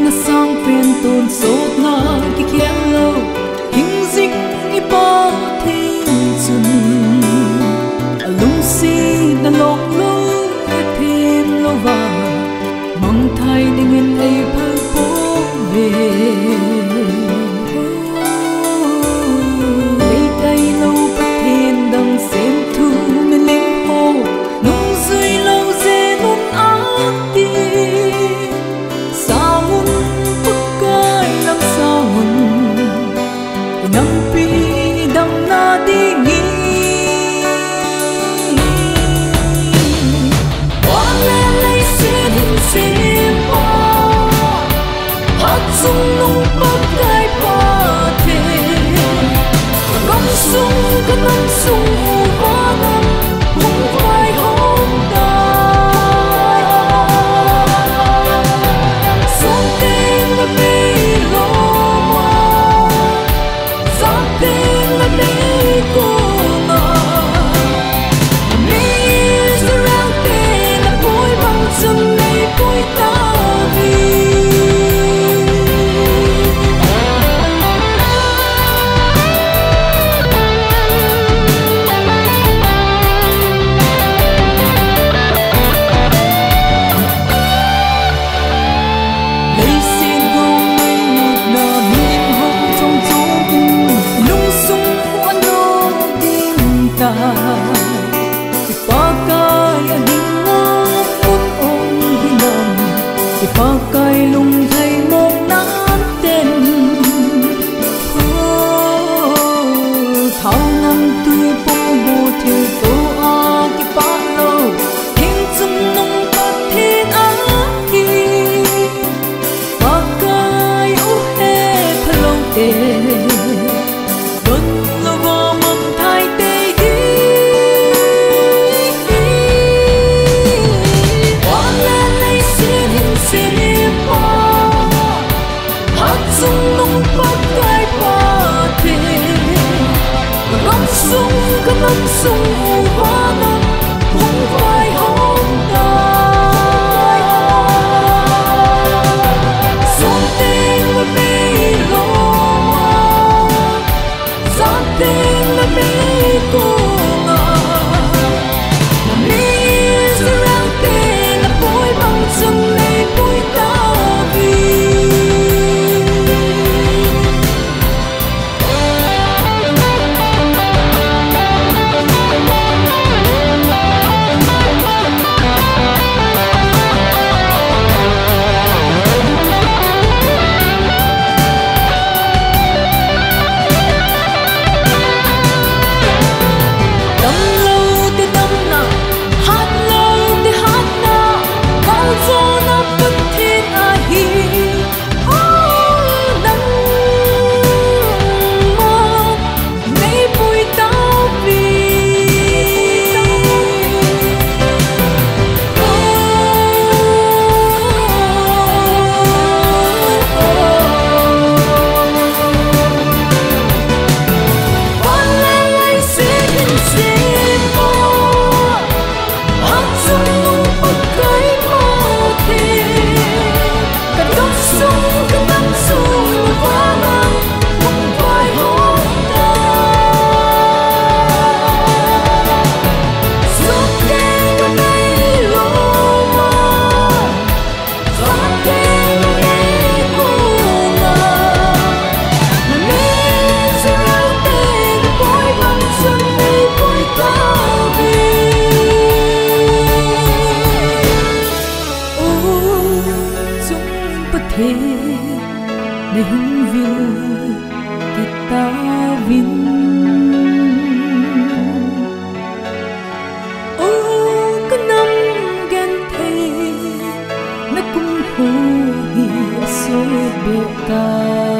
na sang pen tôn sốt na ki khéo lâu hình dịch ni pa thiên chân lung si na lok lo thêm lo va mong thay dengan ai phơi phố về đây đây lâu bắt thiên đằng xem thu men linh hồ nung dưới lâu dê nung ác ti sao mun bức cay làm sao mun nằm pi đằng na đi nghi quang lên lấy xin xin hoa hát sung nung bức cay pa thế gom sung cái năm sung hoa năm mong vai hôm ta sung tên là mi lo ma giang tên là mi cô na mi surround tên là bôi bằng chân này bôi ta vì pakai lung thay mong nát tên thao năm tươi bông bồ thiêu tô a ki pa lo hình chung nung bát thiên á ki pakai u he thalong te đốt lo va mong thay te hi quang lên lấy xin xin sung nung bát cay pa thế gom sung cái năm sung hoa năm mong vai hôm ta sung tên là mi lo ma giang tên là mi cô na mi surround tên là bôi bằng chân này bôi ta vì để hung viu kita vin ô cái năm gen thế nó cũng hô hi số bê ta